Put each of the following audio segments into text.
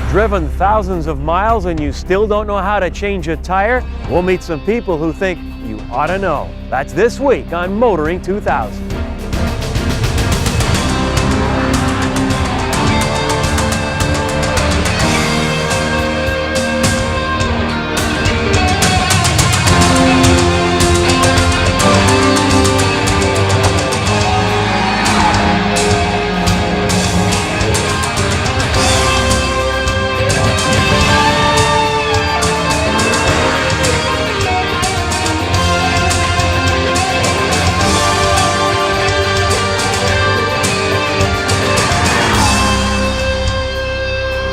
Driven thousands of miles and you still don't know how to change a tire? We'll meet some people who think you ought to know. That's this week on Motoring 2000.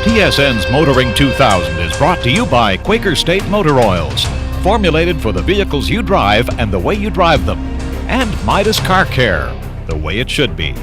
TSN's Motoring 2000 is brought to you by Quaker State Motor Oils, formulated for the vehicles you drive and the way you drive them, and Midas Car Care, the way it should be.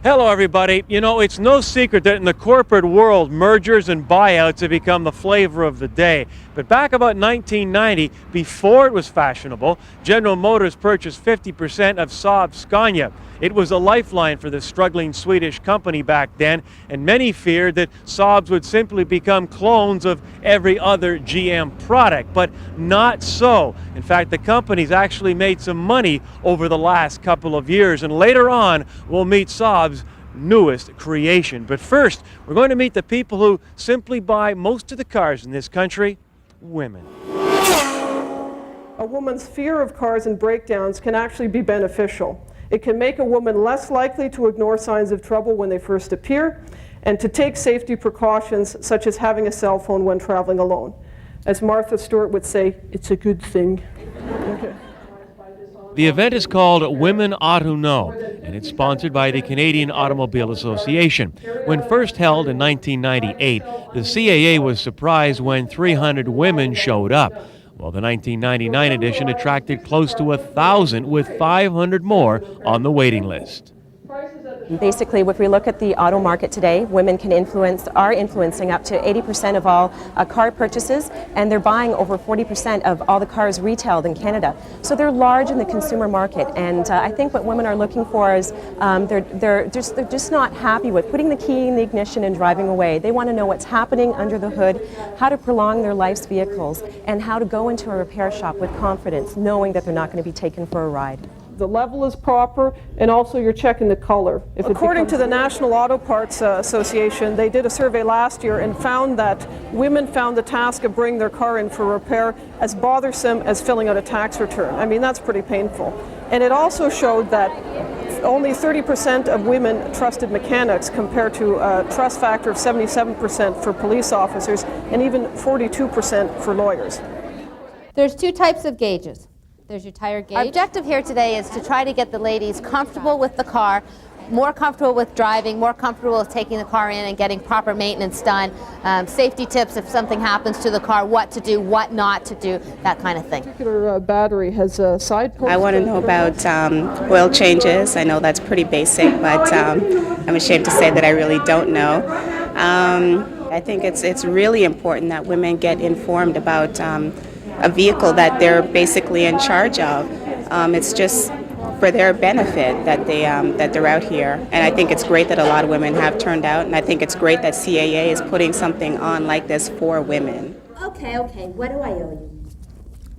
Hello everybody. You know, it's no secret that in the corporate world, mergers and buyouts have become the flavor of the day. But back about 1990, before it was fashionable, General Motors purchased 50% of Saab Scania. It was a lifeline for the struggling Swedish company back then, and many feared that Saabs would simply become clones of every other GM product, but not so. In fact, the company's actually made some money over the last couple of years, and later on, we'll meet Saab's newest creation. But first, we're going to meet the people who simply buy most of the cars in this country, women. A woman's fear of cars and breakdowns can actually be beneficial. It can make a woman less likely to ignore signs of trouble when they first appear, and to take safety precautions such as having a cell phone when traveling alone. As Martha Stewart would say, it's a good thing. Okay. The event is called Women Ought to Know, and it's sponsored by the Canadian Automobile Association. When first held in 1998, the CAA was surprised when 300 women showed up. Well, the 1999 edition attracted close to 1,000, with 500 more on the waiting list. Basically, if we look at the auto market today, women are influencing up to 80% of all car purchases, and they're buying over 40% of all the cars retailed in Canada. So they're large in the consumer market, and I think what women are looking for is they're just not happy with putting the key in the ignition and driving away. They want to know what's happening under the hood, how to prolong their life's vehicles, and how to go into a repair shop with confidence, knowing that they're not going to be taken for a ride. The level is proper, and also you're checking the color. According to the National Auto Parts Association, they did a survey last year and found that women found the task of bringing their car in for repair as bothersome as filling out a tax return. I mean, that's pretty painful. And it also showed that only 30% of women trusted mechanics compared to a trust factor of 77% for police officers and even 42% for lawyers. There's two types of gauges. There's your tire gauge. Our objective here today is to try to get the ladies comfortable with the car, more comfortable with driving, more comfortable with taking the car in and getting proper maintenance done, safety tips if something happens to the car, what to do, what not to do, that kind of thing. This particular battery has a side post. I want to know about oil changes. I know that's pretty basic, but I'm ashamed to say that I really don't know. I think it's really important that women get informed about a vehicle that they're basically in charge of. It's just for their benefit that they're out here, and I think it's great that a lot of women have turned out, and I think it's great that CAA is putting something on like this for women. Okay, what do I owe you?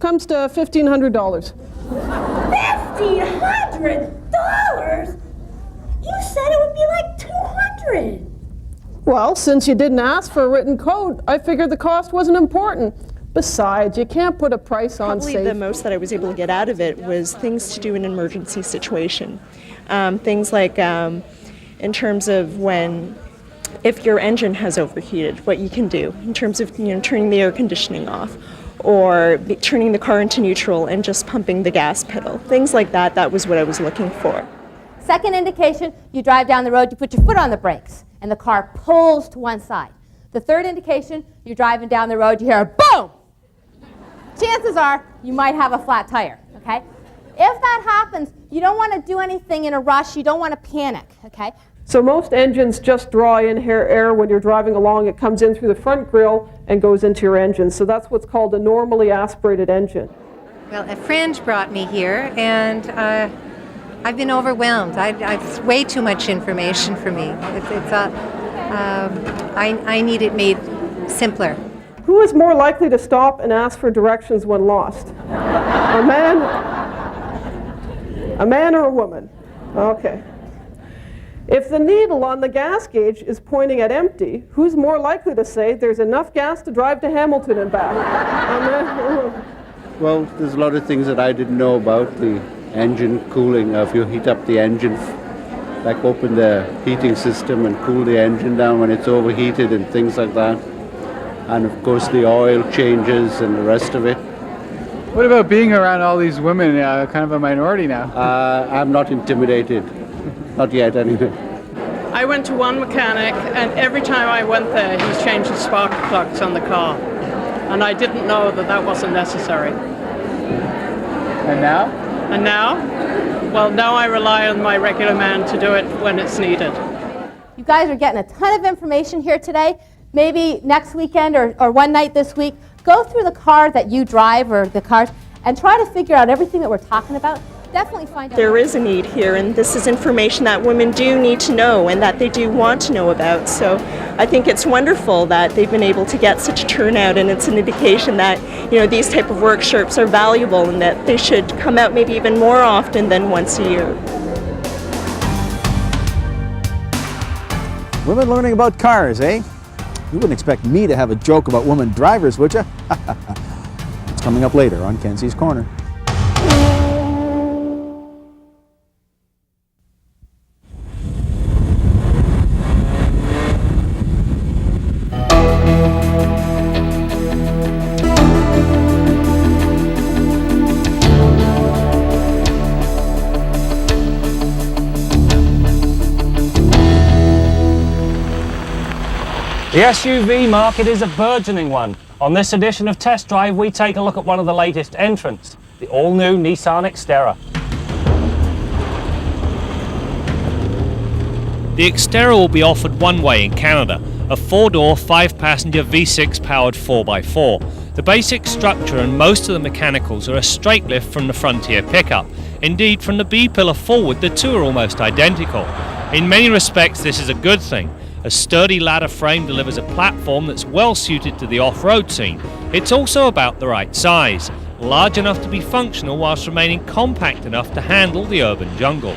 Comes to $1,500. $1,500? You said it would be like $200. Well, since you didn't ask for a written code, I figured the cost wasn't important. Besides, you can't put a price on Probably safe. the most that I was able to get out of it was things to do in an emergency situation. Things like in terms of if your engine has overheated, what you can do in terms of turning the air conditioning off, or turning the car into neutral and just pumping the gas pedal. Things like that, that was what I was looking for. Second indication, you drive down the road, you put your foot on the brakes, and the car pulls to one side. The third indication, you're driving down the road, you hear a boom! Chances are you might have a flat tire, okay? If that happens, you don't want to do anything in a rush, you don't want to panic, okay? So most engines just draw in air when you're driving along. It comes in through the front grille and goes into your engine. So that's what's called a normally aspirated engine. Well, a friend brought me here, and I've been overwhelmed. It's way too much information for me. I need it made simpler. Who is more likely to stop and ask for directions when lost? A man or a woman? Okay. If the needle on the gas gauge is pointing at empty, who's more likely to say there's enough gas to drive to Hamilton and back? A man or a woman? Well, there's a lot of things that I didn't know about the engine cooling. If you heat up the engine, like open the heating system and cool the engine down when it's overheated and things like that. And of course the oil changes and the rest of it. What about being around all these women, kind of a minority now? I'm not intimidated. Not yet, anyway. I went to one mechanic, and every time I went there, he was changing spark plugs on the car. And I didn't know that that wasn't necessary. And now? And now? Well, now I rely on my regular man to do it when it's needed. You guys are getting a ton of information here today. Maybe next weekend or one night this week, go through the car that you drive or the cars and try to figure out everything that we're talking about. Definitely find out. There is a need here, and this is information that women do need to know and that they do want to know about. So I think it's wonderful that they've been able to get such a turnout, and it's an indication that, you know, these type of workshops are valuable and that they should come out maybe even more often than once a year. Women learning about cars, eh? You wouldn't expect me to have a joke about women drivers, would you? It's coming up later on Kenzie's Corner. The SUV market is a burgeoning one. On this edition of Test Drive, we take a look at one of the latest entrants, the all-new Nissan Xterra. The Xterra will be offered one way in Canada, a four-door, five-passenger V6 powered 4x4. The basic structure and most of the mechanicals are a straight lift from the Frontier pickup. Indeed, from the B-pillar forward, the two are almost identical. In many respects, this is a good thing. A sturdy ladder frame delivers a platform that's well suited to the off-road scene. It's also about the right size, large enough to be functional whilst remaining compact enough to handle the urban jungle.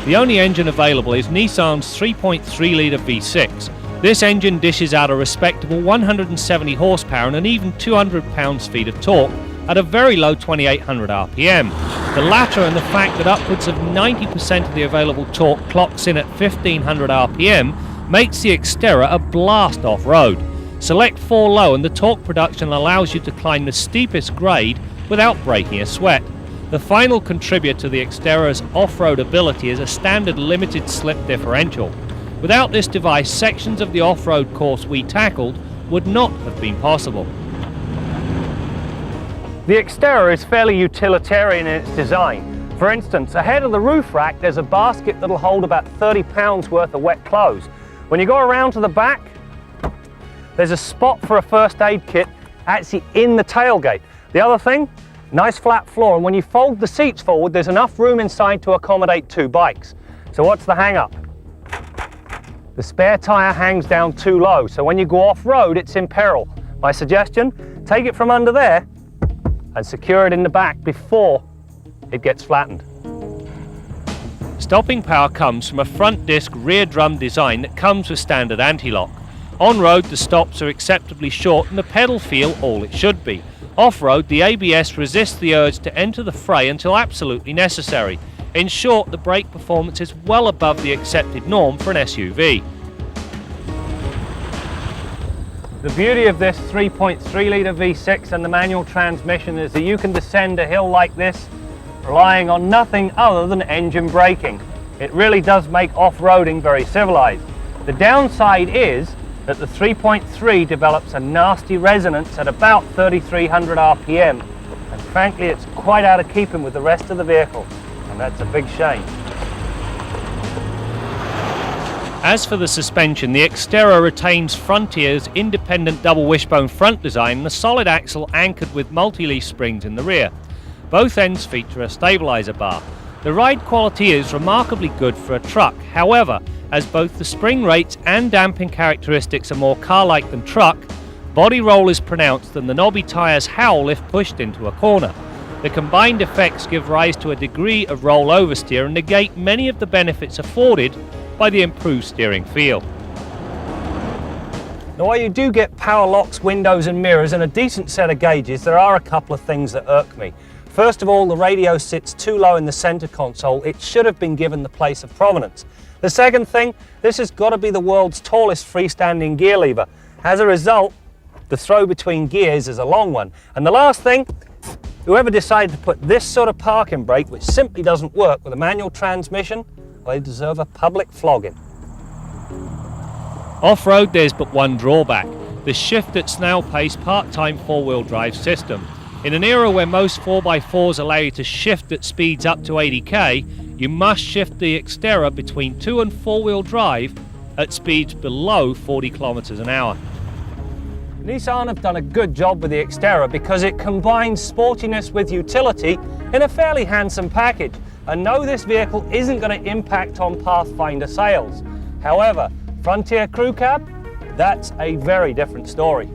The only engine available is Nissan's 3.3-litre V6. This engine dishes out a respectable 170 horsepower and an even 200 pounds-feet of torque at a very low 2800 RPM. The latter, and the fact that upwards of 90% of the available torque clocks in at 1500 RPM, makes the Xterra a blast off-road. Select 4 low and the torque production allows you to climb the steepest grade without breaking a sweat. The final contributor to the Xterra's off-road ability is a standard limited slip differential. Without this device, sections of the off-road course we tackled would not have been possible. The Xterra is fairly utilitarian in its design. For instance, ahead of the roof rack there's a basket that'll hold about 30 pounds worth of wet clothes. When you go around to the back, there's a spot for a first aid kit actually in the tailgate. The other thing, nice flat floor, and when you fold the seats forward there's enough room inside to accommodate 2 bikes. So what's the hang up? The spare tyre hangs down too low, so when you go off-road it's in peril. My suggestion, take it from under there and secure it in the back before it gets flattened. Stopping power comes from a front disc rear drum design that comes with standard anti-lock. On-road the stops are acceptably short and the pedals feel all it should be. Off-road the ABS resists the urge to enter the fray until absolutely necessary. In short, the brake performance is well above the accepted norm for an SUV. The beauty of this 3.3-litre V6 and the manual transmission is that you can descend a hill like this relying on nothing other than engine braking. It really does make off-roading very civilized. The downside is that the 3.3 develops a nasty resonance at about 3300 RPM, and frankly it's quite out of keeping with the rest of the vehicle, and that's a big shame. As for the suspension, the Xterra retains Frontier's independent double wishbone front design and a solid axle anchored with multi-leaf springs in the rear. Both ends feature a stabilizer bar. The ride quality is remarkably good for a truck. However, as both the spring rates and damping characteristics are more car-like than truck, body roll is pronounced and the knobby tyres howl if pushed into a corner. The combined effects give rise to a degree of roll oversteer and negate many of the benefits afforded by the improved steering feel. Now, while you do get power locks, windows and mirrors and a decent set of gauges, there are a couple of things that irk me. First of all, the radio sits too low in the center console. It should have been given the place of prominence. The second thing, this has got to be the world's tallest freestanding gear lever. As a result, the throw between gears is a long one. And the last thing, whoever decided to put this sort of parking brake, which simply doesn't work with a manual transmission, well, they deserve a public flogging. Off-road, there's but one drawback: the shift at snail pace part-time four-wheel drive system. In an era where most 4x4s allow you to shift at speeds up to 80k, you must shift the Xterra between 2 and 4-wheel drive at speeds below 40 kilometers an hour. Nissan have done a good job with the Xterra because it combines sportiness with utility in a fairly handsome package. And no, this vehicle isn't going to impact on Pathfinder sales. However, Frontier Crew Cab, that's a very different story.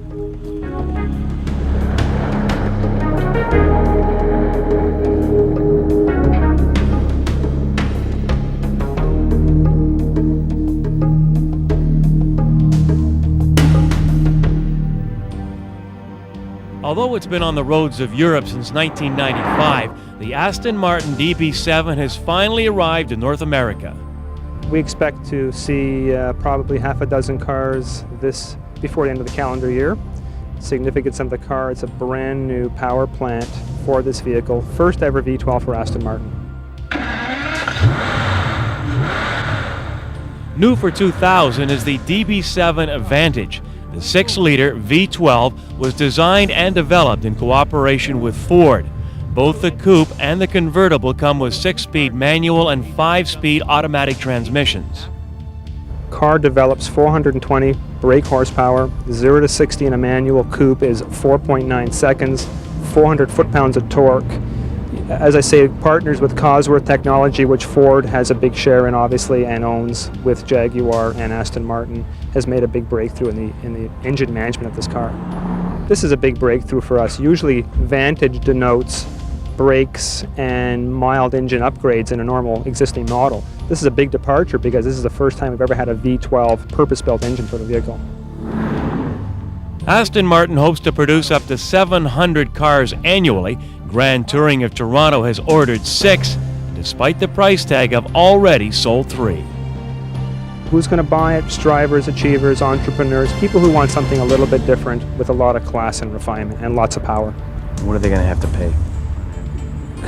Although it's been on the roads of Europe since 1995, the Aston Martin DB7 has finally arrived in North America. We expect to see probably half a dozen cars before the end of the calendar year. Significance of the car, it's a brand new power plant for this vehicle, first ever V12 for Aston Martin. New for 2000 is the DB7 Advantage. The 6-liter V12 was designed and developed in cooperation with Ford. Both the coupe and the convertible come with 6-speed manual and 5-speed automatic transmissions. Car develops 420 brake horsepower. 0 to 60 in a manual coupe is 4.9 seconds, 400 foot-pounds of torque. As I say, partners with Cosworth Technology, which Ford has a big share in, obviously, and owns with Jaguar and Aston Martin, has made a big breakthrough in the engine management of this car. This is a big breakthrough for us. Usually, Vantage denotes brakes and mild engine upgrades in a normal existing model. This is a big departure because this is the first time we've ever had a V12 purpose-built engine for the vehicle. Aston Martin hopes to produce up to 700 cars annually. Grand Touring of Toronto has ordered 6, despite the price tag of already sold 3. Who's going to buy it? Drivers, achievers, entrepreneurs, people who want something a little bit different with a lot of class and refinement and lots of power. What are they going to have to pay?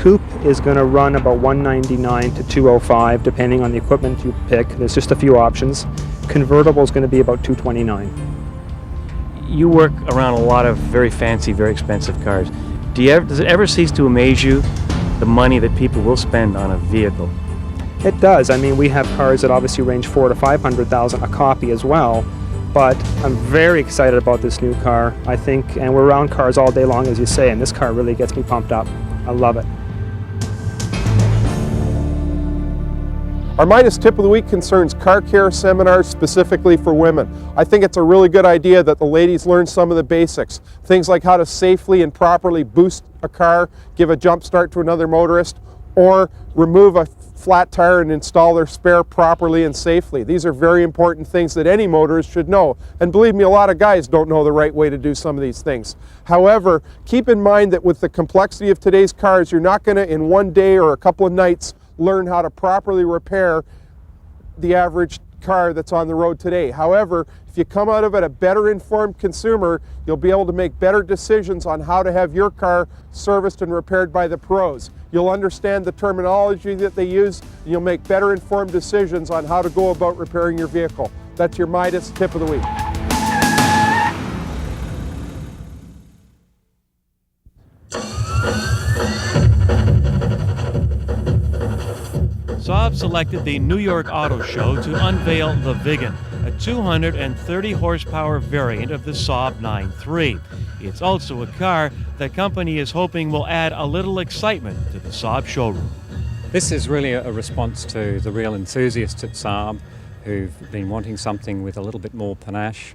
Coupe is going to run about $199 to $205, depending on the equipment you pick. There's just a few options. Convertible is going to be about $229. You work around a lot of very fancy, very expensive cars. Does it ever cease to amaze you the money that people will spend on a vehicle? It does. I mean, we have cars that obviously range $400,000 to $500,000 a copy as well. But I'm very excited about this new car. I think, and we're around cars all day long, as you say, and this car really gets me pumped up. I love it. Our Midas Tip of the Week concerns car care seminars specifically for women. I think it's a really good idea that the ladies learn some of the basics. Things like how to safely and properly boost a car, give a jump start to another motorist, or remove a flat tire and install their spare properly and safely. These are very important things that any motorist should know. And believe me, a lot of guys don't know the right way to do some of these things. However, keep in mind that with the complexity of today's cars, you're not going to, in one day or a couple of nights, learn how to properly repair the average car that's on the road today. However, if you come out of it a better informed consumer, you'll be able to make better decisions on how to have your car serviced and repaired by the pros. You'll understand the terminology that they use, and you'll make better informed decisions on how to go about repairing your vehicle. That's your Midas Tip of the Week. Saab selected the New York Auto Show to unveil the Viggen, a 230 horsepower variant of the Saab 9.3. It's also a car the company is hoping will add a little excitement to the Saab showroom. This is really a response to the real enthusiasts at Saab who've been wanting something with a little bit more panache,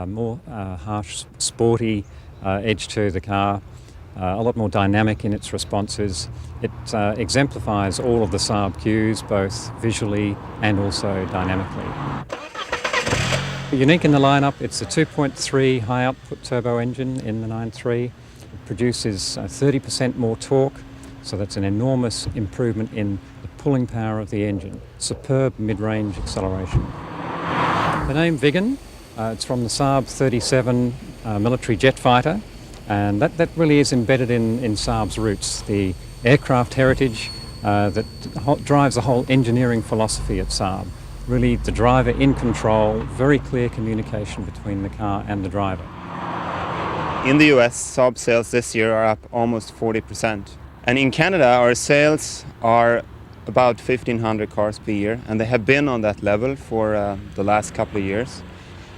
more harsh, sporty edge to the car, a lot more dynamic in its responses. It exemplifies all of the Saab cues, both visually and also dynamically. Unique in the lineup, it's a 2.3 high output turbo engine in the 9.3. It produces 30% more torque, so that's an enormous improvement in the pulling power of the engine. Superb mid-range acceleration. The name Viggen, it's from the Saab 37 military jet fighter, and that really is embedded in Saab's roots, the aircraft heritage that drives the whole engineering philosophy at Saab. Really the driver in control, very clear communication between the car and the driver. In the US, Saab sales this year are up almost 40%. And in Canada, our sales are about 1,500 cars per year, and they have been on that level for the last couple of years.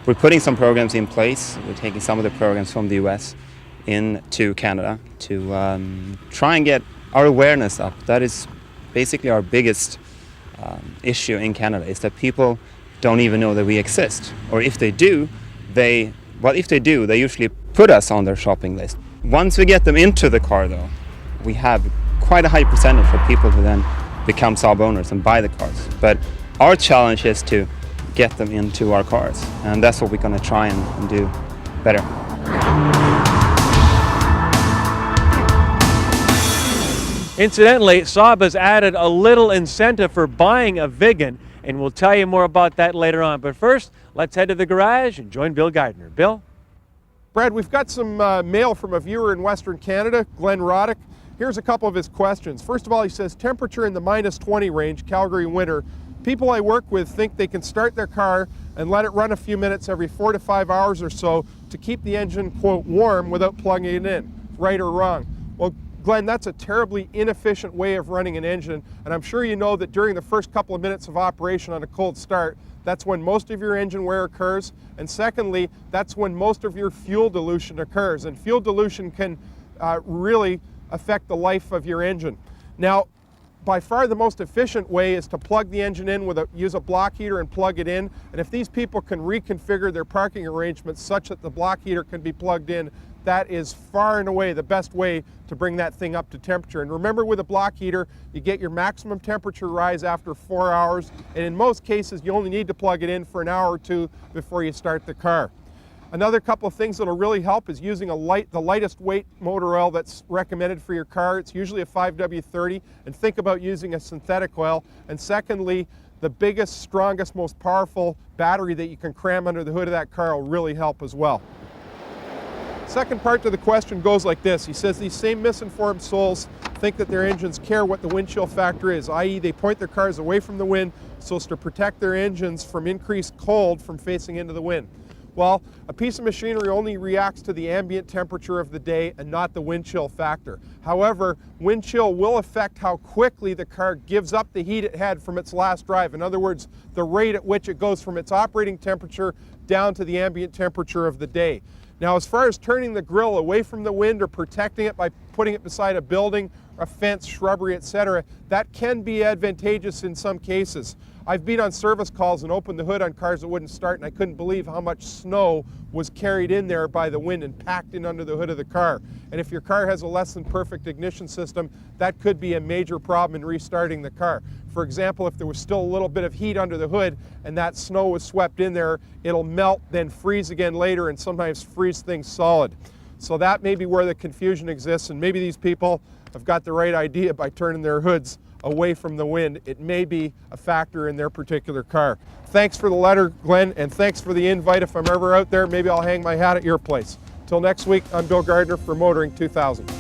We're putting some programs in place. We're taking some of the programs from the US into Canada to try and get our awareness up. That is basically our biggest issue in Canada, is that people don't even know that we exist. Or if they do, they usually put us on their shopping list. Once we get them into the car though, we have quite a high percentage of people who then become Saab owners and buy the cars. But our challenge is to get them into our cars, and that's what we're going to try and do better. Incidentally, Saab has added a little incentive for buying a Viggen, and we'll tell you more about that later on. But first, let's head to the garage and join Bill Gardiner. Bill? Brad, we've got some mail from a viewer in Western Canada, Glenn Roddick. Here's a couple of his questions. First of all, he says, temperature in the -20 range, Calgary winter. People I work with think they can start their car and let it run a few minutes every 4 to 5 hours or so to keep the engine, quote, warm without plugging it in. Right or wrong? Well, Glenn, that's a terribly inefficient way of running an engine, and I'm sure you know that during the first couple of minutes of operation on a cold start, that's when most of your engine wear occurs, and secondly, that's when most of your fuel dilution occurs, and fuel dilution can really affect the life of your engine. Now, by far the most efficient way is to plug the engine in use a block heater and plug it in, and if these people can reconfigure their parking arrangements such that the block heater can be plugged in, that is far and away the best way to bring that thing up to temperature. And remember, with a block heater, you get your maximum temperature rise after 4 hours, and in most cases you only need to plug it in for an hour or two before you start the car. Another couple of things that'll really help is using the lightest weight motor oil that's recommended for your car. It's usually a 5W30, and think about using a synthetic oil. And secondly, the biggest, strongest, most powerful battery that you can cram under the hood of that car will really help as well. Second part to the question goes like this. He says these same misinformed souls think that their engines care what the wind chill factor is, i.e. they point their cars away from the wind so as to protect their engines from increased cold from facing into the wind. Well, a piece of machinery only reacts to the ambient temperature of the day and not the wind chill factor. However, wind chill will affect how quickly the car gives up the heat it had from its last drive. In other words, the rate at which it goes from its operating temperature down to the ambient temperature of the day. Now, as far as turning the grill away from the wind or protecting it by putting it beside a building, a fence, shrubbery, etc., that can be advantageous in some cases. I've been on service calls and opened the hood on cars that wouldn't start, and I couldn't believe how much snow was carried in there by the wind and packed in under the hood of the car. And if your car has a less than perfect ignition system, that could be a major problem in restarting the car. For example, if there was still a little bit of heat under the hood and that snow was swept in there, it'll melt, then freeze again later, and sometimes freeze things solid. So that may be where the confusion exists, and maybe these people have got the right idea by turning their hoods away from the wind. It may be a factor in their particular car. Thanks for the letter, Glenn, and thanks for the invite. If I'm ever out there, maybe I'll hang my hat at your place. Till next week, I'm Bill Gardiner for Motoring 2000.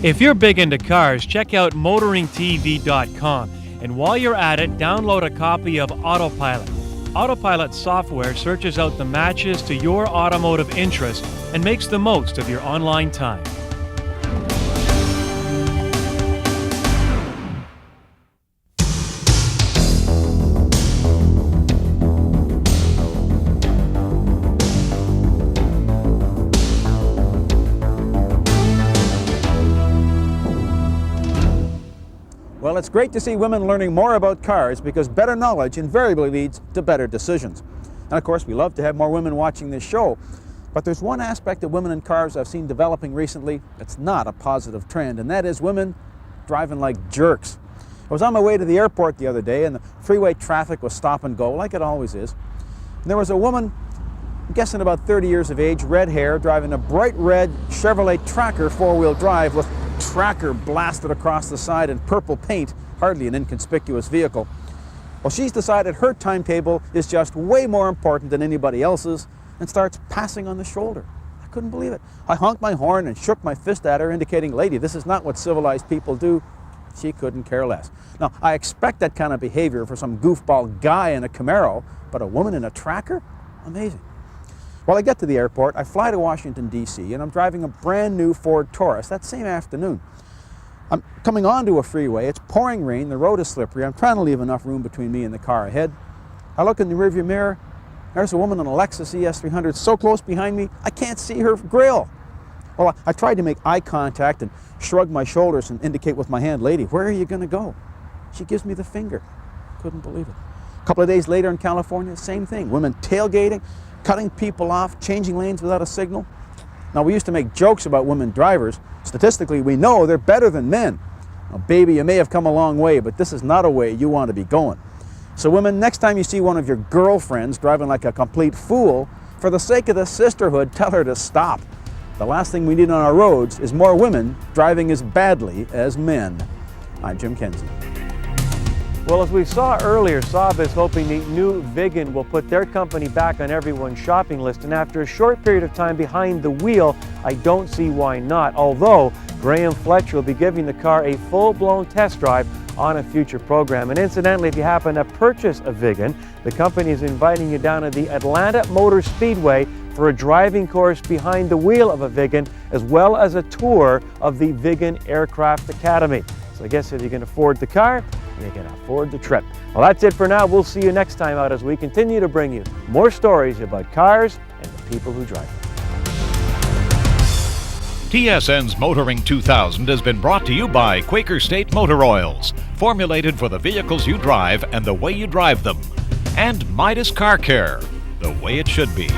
If you're big into cars, check out motoringtv.com, and while you're at it, download a copy of Autopilot. Autopilot software searches out the matches to your automotive interest and makes the most of your online time. Well, it's great to see women learning more about cars because better knowledge invariably leads to better decisions. And of course, we love to have more women watching this show. But there's one aspect of women in cars I've seen developing recently that's not a positive trend, and that is women driving like jerks. I was on my way to the airport the other day, and the freeway traffic was stop and go, like it always is. And there was a woman, I'm guessing about 30 years of age, red hair, driving a bright red Chevrolet Tracker four-wheel drive with Tracker blasted across the side in purple paint, hardly an inconspicuous vehicle. Well, she's decided her timetable is just way more important than anybody else's, and starts passing on the shoulder. I couldn't believe it. I honked my horn and shook my fist at her, indicating, lady, this is not what civilized people do. She couldn't care less. Now, I expect that kind of behavior for some goofball guy in a Camaro, but a woman in a Tracker? Amazing. Well, I get to the airport, I fly to Washington, D.C., and I'm driving a brand new Ford Taurus that same afternoon. I'm coming onto a freeway, it's pouring rain, the road is slippery, I'm trying to leave enough room between me and the car ahead. I look in the rearview mirror, there's a woman in a Lexus ES300 so close behind me, I can't see her grill. Well, I tried to make eye contact and shrug my shoulders and indicate with my hand, lady, where are you going to go? She gives me the finger. Couldn't believe it. A couple of days later in California, same thing. Women tailgating, cutting people off, changing lanes without a signal. Now, we used to make jokes about women drivers. Statistically, we know they're better than men. Now, baby, you may have come a long way, but this is not a way you want to be going. So women, next time you see one of your girlfriends driving like a complete fool, for the sake of the sisterhood, tell her to stop. The last thing we need on our roads is more women driving as badly as men. I'm Jim Kenzie. Well, as we saw earlier, Saab is hoping the new Viggen will put their company back on everyone's shopping list, and after a short period of time behind the wheel, I don't see why not, although Graham Fletcher will be giving the car a full-blown test drive on a future program. And incidentally, if you happen to purchase a Viggen, the company is inviting you down to the Atlanta Motor Speedway for a driving course behind the wheel of a Viggen, as well as a tour of the Viggen Aircraft Academy. So I guess if you can afford the car, you can afford the trip. Well, that's it for now. We'll see you next time out as we continue to bring you more stories about cars and the people who drive them. TSN's Motoring 2000 has been brought to you by Quaker State Motor Oils, formulated for the vehicles you drive and the way you drive them, and Midas Car Care, the way it should be.